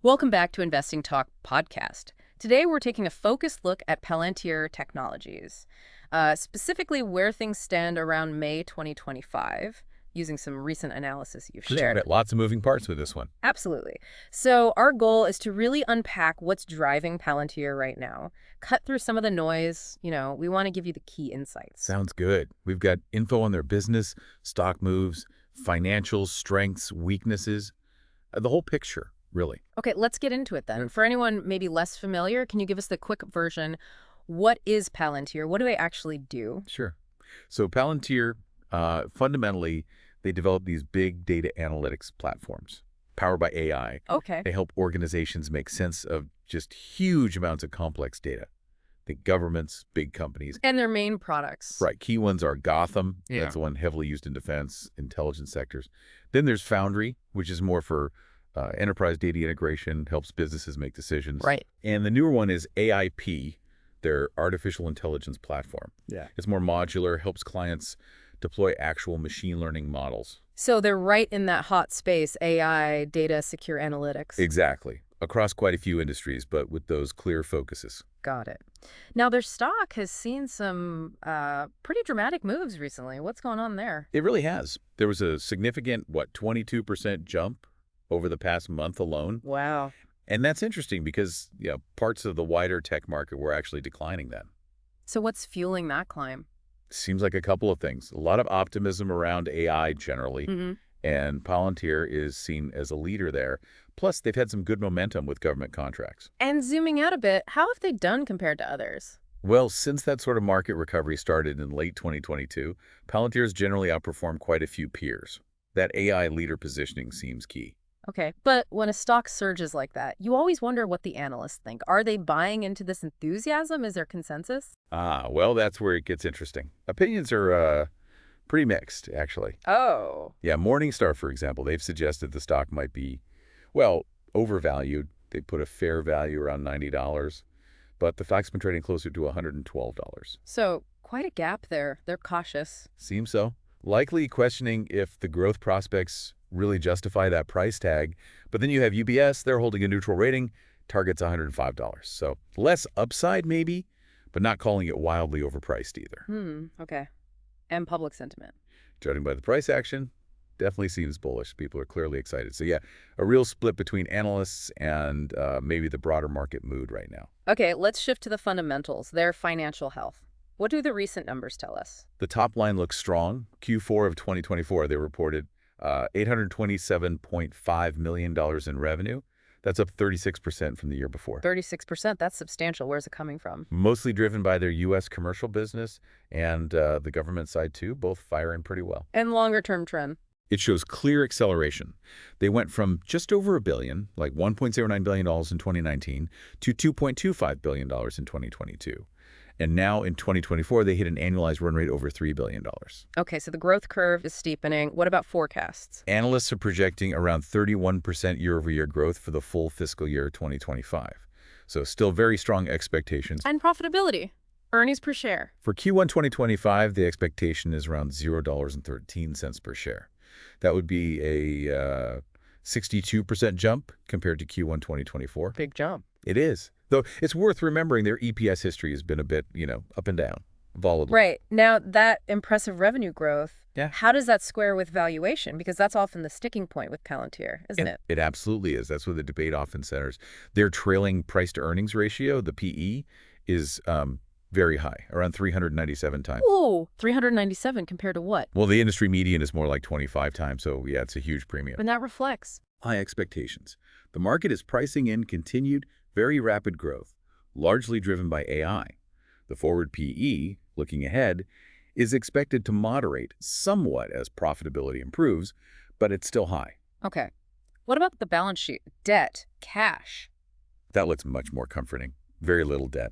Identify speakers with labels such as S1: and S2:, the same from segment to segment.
S1: Welcome back to Investing Talk podcast. Today we're taking a focused look at Palantir Technologies, specifically where things stand around May 2025, using some recent analysis you've shared.
S2: Lots of moving parts with this one.
S1: Absolutely. So our goal is to really unpack what's driving Palantir right now, cut through some of the noise. We want to give you the key insights.
S2: Sounds good. We've got info on their business, stock moves, financials, strengths, weaknesses, the whole picture, really.
S1: Okay, let's get into it then. For anyone maybe less familiar, can you give us the quick version? What is Palantir? What do they actually do?
S2: Sure. So Palantir, fundamentally, they develop these big data analytics platforms powered by AI.
S1: Okay.
S2: They help organizations make sense of just huge amounts of complex data. Think governments, big companies.
S1: And their main products.
S2: Right. Key ones are Gotham.
S3: Yeah.
S2: That's the one heavily used in defense, intelligence sectors. Then there's Foundry, which is more for enterprise data integration, helps businesses make decisions.
S1: Right.
S2: And the newer one is AIP, their artificial intelligence platform.
S3: Yeah.
S2: It's more modular, helps clients deploy actual machine learning models.
S1: So they're right in that hot space, AI, data, secure analytics.
S2: Exactly. Across quite a few industries, but with those clear focuses.
S1: Got it. Now, their stock has seen some pretty dramatic moves recently. What's going on there?
S2: It really has. There was a significant, 22% jump over the past month alone.
S1: Wow.
S2: And that's interesting because parts of the wider tech market were actually declining then.
S1: So what's fueling that climb?
S2: Seems like a couple of things. A lot of optimism around AI generally, and Palantir is seen as a leader there. Plus, they've had some good momentum with government contracts.
S1: And zooming out a bit, how have they done compared to others?
S2: Well, since that sort of market recovery started in late 2022, Palantir has generally outperformed quite a few peers. That AI leader positioning seems key.
S1: Okay, but when a stock surges like that, you always wonder what the analysts think. Are they buying into this enthusiasm? Is there consensus?
S2: Well, that's where it gets interesting. Opinions are pretty mixed, actually.
S1: Oh.
S2: Yeah, Morningstar, for example, they've suggested the stock might be, overvalued. They put a fair value around $90, but the stock's been trading closer to $112.
S1: So quite a gap there. They're cautious.
S2: Seems so. Likely questioning if the growth prospects really justify that price tag. But then you have UBS, they're holding a neutral rating, targets $105. So less upside maybe, but not calling it wildly overpriced either.
S1: Okay. And public sentiment.
S2: Judging by the price action, definitely seems bullish. People are clearly excited. So yeah, a real split between analysts and maybe the broader market mood right now.
S1: Okay, let's shift to the fundamentals, their financial health. What do the recent numbers tell us?
S2: The top line looks strong. Q4 of 2024, they reported $827.5 million in revenue. That's up 36% from the year before.
S1: 36%, that's substantial. Where's it coming from?
S2: Mostly driven by their U.S. commercial business and the government side too, both firing pretty well.
S1: And longer-term trend?
S2: It shows clear acceleration. They went from just over $1 billion, like $1.09 billion in 2019, to $2.25 billion in 2022. And now in 2024, they hit an annualized run rate over $3 billion.
S1: Okay, so the growth curve is steepening. What about forecasts?
S2: Analysts are projecting around 31% year-over-year growth for the full fiscal year 2025. So still very strong expectations.
S1: And profitability, earnings per share.
S2: For Q1 2025, the expectation is around $0.13 per share. That would be a 62% jump compared to Q1 2024.
S1: Big jump.
S2: It is. Though it's worth remembering their EPS history has been a bit, up and down, volatile.
S1: Right. Now, that impressive revenue growth,
S2: Yeah.
S1: how does that square with valuation? Because that's often the sticking point with Palantir, isn't it?
S2: It absolutely is. That's where the debate often centers. Their trailing price-to-earnings ratio, the PE, is very high, around 397 times.
S1: Ooh, 397 compared to what?
S2: Well, the industry median is more like 25 times, so yeah, it's a huge premium.
S1: And that reflects.
S2: High expectations. The market is pricing in continued, very rapid growth, largely driven by AI. The forward PE, looking ahead, is expected to moderate somewhat as profitability improves, but it's still high.
S1: Okay. What about the balance sheet? Debt, cash.
S2: That looks much more comforting. Very little debt.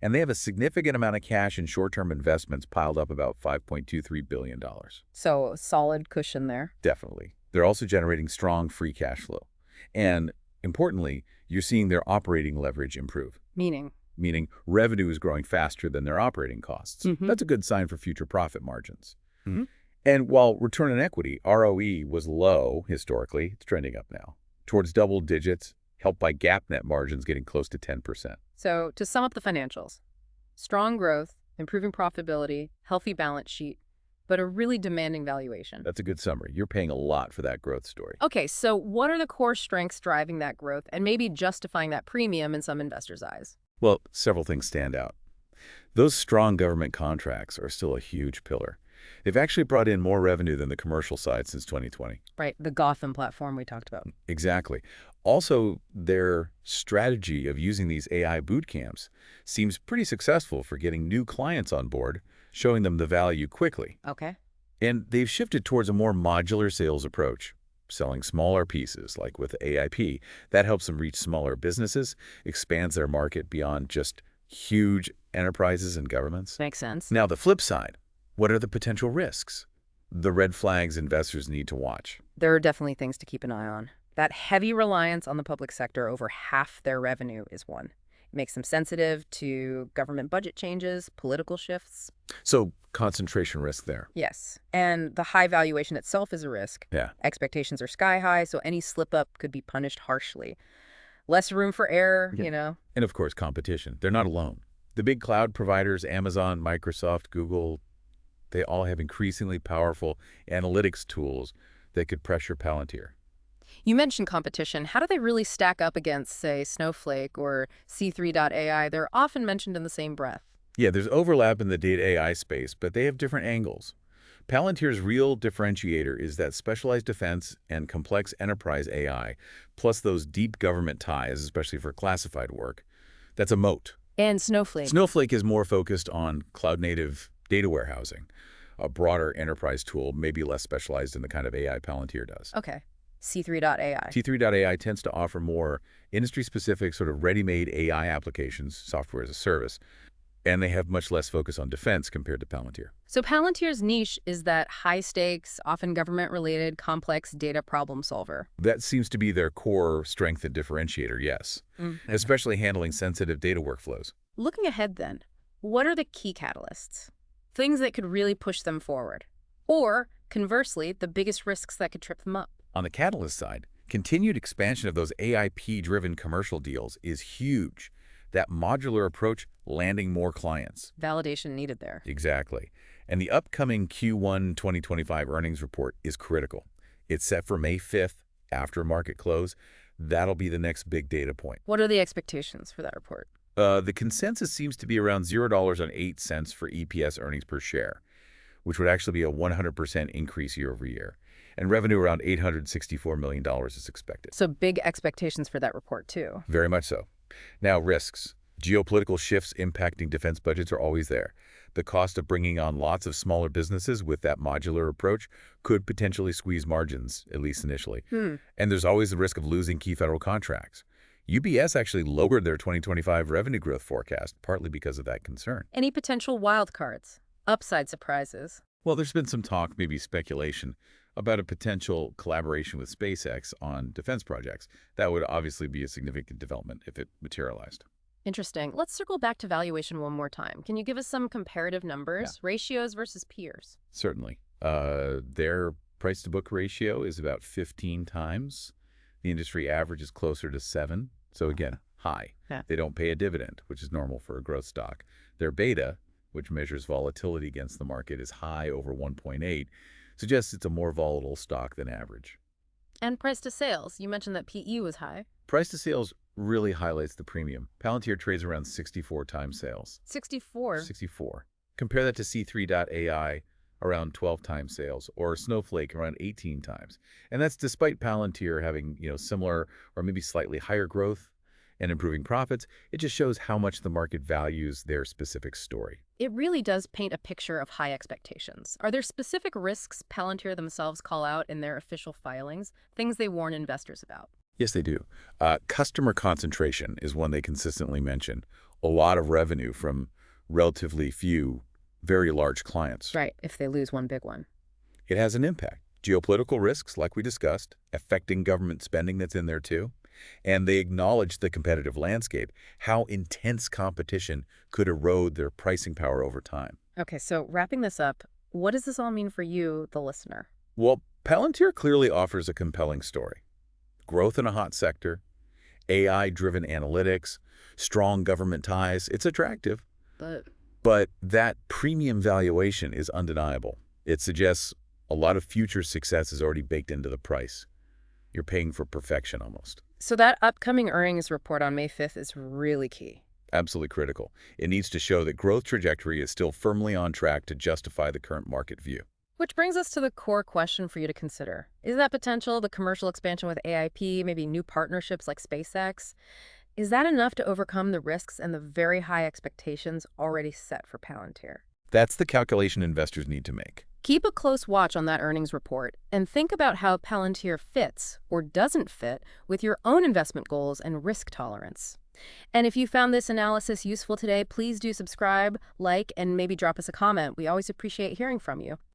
S2: And they have a significant amount of cash and short-term investments piled up about $5.23 billion.
S1: So a solid cushion there.
S2: Definitely. They're also generating strong free cash flow. And importantly, you're seeing their operating leverage improve. Meaning revenue is growing faster than their operating costs. That's a good sign for future profit margins. And while return on equity, ROE, was low historically, it's trending up now, towards double digits, helped by GAAP net margins getting close to 10%.
S1: So to sum up the financials, strong growth, improving profitability, healthy balance sheet, but a really demanding valuation.
S2: That's a good summary. You're paying a lot for that growth story.
S1: Okay, so what are the core strengths driving that growth and maybe justifying that premium in some investors' eyes?
S2: Well, several things stand out. Those strong government contracts are still a huge pillar. They've actually brought in more revenue than the commercial side since 2020.
S1: Right, the Gotham platform we talked about.
S2: Exactly. Also, their strategy of using these AI boot camps seems pretty successful for getting new clients on board, showing them the value quickly.
S1: Okay.
S2: And they've shifted towards a more modular sales approach, selling smaller pieces, like with AIP. That helps them reach smaller businesses, expands their market beyond just huge enterprises and governments.
S1: Makes sense.
S2: Now, the flip side, what are the potential risks? The red flags investors need to watch.
S1: There are definitely things to keep an eye on. That heavy reliance on the public sector, over half their revenue, is one. It makes them sensitive to government budget changes, political shifts.
S2: So, concentration risk there.
S1: Yes. And the high valuation itself is a risk.
S2: Yeah.
S1: Expectations are sky high, so any slip up could be punished harshly. Less room for error,
S2: Yeah. And of course, competition. They're not alone. The big cloud providers, Amazon, Microsoft, Google, they all have increasingly powerful analytics tools that could pressure Palantir.
S1: You mentioned competition. How do they really stack up against, say, Snowflake or C3.ai? They're often mentioned in the same breath.
S2: Yeah, there's overlap in the data AI space, but they have different angles. Palantir's real differentiator is that specialized defense and complex enterprise AI, plus those deep government ties, especially for classified work. That's a moat.
S1: And Snowflake.
S2: Snowflake is more focused on cloud-native data warehousing, a broader enterprise tool, maybe less specialized in the kind of AI Palantir does.
S1: Okay. C3.ai.
S2: C3.ai tends to offer more industry-specific sort of ready-made AI applications, software as a service, and they have much less focus on defense compared to Palantir.
S1: So Palantir's niche is that high-stakes, often government-related, complex data problem solver.
S2: That seems to be their core strength and differentiator, yes, especially handling sensitive data workflows.
S1: Looking ahead then, what are the key catalysts? Things that could really push them forward. Or, conversely, the biggest risks that could trip them up.
S2: On the catalyst side, continued expansion of those AIP-driven commercial deals is huge. That modular approach landing more clients.
S1: Validation needed there.
S2: Exactly. And the upcoming Q1 2025 earnings report is critical. It's set for May 5th after market close. That'll be the next big data point.
S1: What are the expectations for that report?
S2: The consensus seems to be around $0.08 for EPS earnings per share, which would actually be a 100% increase year over year. And revenue around $864 million is expected.
S1: So big expectations for that report, too.
S2: Very much so. Now, risks. Geopolitical shifts impacting defense budgets are always there. The cost of bringing on lots of smaller businesses with that modular approach could potentially squeeze margins, at least initially. And there's always the risk of losing key federal contracts. UBS actually lowered their 2025 revenue growth forecast, partly because of that concern.
S1: Any potential wildcards? Upside surprises?
S2: Well, there's been some talk, maybe speculation, about a potential collaboration with SpaceX on defense projects. That would obviously be a significant development if it materialized.
S1: Interesting. Let's circle back to valuation one more time. Can you give us some comparative numbers, ratios versus peers?
S2: Certainly. Their price-to-book ratio is about 15 times. The industry average is closer to 7. So again, high.
S1: Yeah.
S2: They don't pay a dividend, which is normal for a growth stock. Their beta, which measures volatility against the market, is high over 1.8. Suggests it's a more volatile stock than average.
S1: And price to sales. You mentioned that PE was high.
S2: Price to sales really highlights the premium. Palantir trades around 64 times sales.
S1: 64?
S2: 64. Compare that to C3.ai, around 12 times sales, or Snowflake around 18 times. And that's despite Palantir having, similar or maybe slightly higher growth and improving profits. It just shows how much the market values their specific story.
S1: It really does paint a picture of high expectations. Are there specific risks Palantir themselves call out in their official filings, things they warn investors about?
S2: Yes, they do. Customer concentration is one they consistently mention. A lot of revenue from relatively few, very large clients.
S1: Right, if they lose one big one.
S2: It has an impact. Geopolitical risks, like we discussed, affecting government spending that's in there too. And they acknowledge the competitive landscape, how intense competition could erode their pricing power over time.
S1: Okay, so wrapping this up, what does this all mean for you, the listener?
S2: Well, Palantir clearly offers a compelling story. Growth in a hot sector, AI-driven analytics, strong government ties. It's attractive.
S1: But
S2: But that premium valuation is undeniable. It suggests a lot of future success is already baked into the price. You're paying for perfection almost.
S1: so that upcoming earnings report on May 5th is really key.
S2: Absolutely critical. It needs to show that growth trajectory is still firmly on track to justify the current market view.
S1: Which brings us to the core question for you to consider. Is that potential, the commercial expansion with AIP, maybe new partnerships like SpaceX, is that enough to overcome the risks and the very high expectations already set for Palantir?
S2: That's the calculation investors need to make.
S1: Keep a close watch on that earnings report and think about how Palantir fits or doesn't fit with your own investment goals and risk tolerance. And if you found this analysis useful today, please do subscribe, like, and maybe drop us a comment. We always appreciate hearing from you.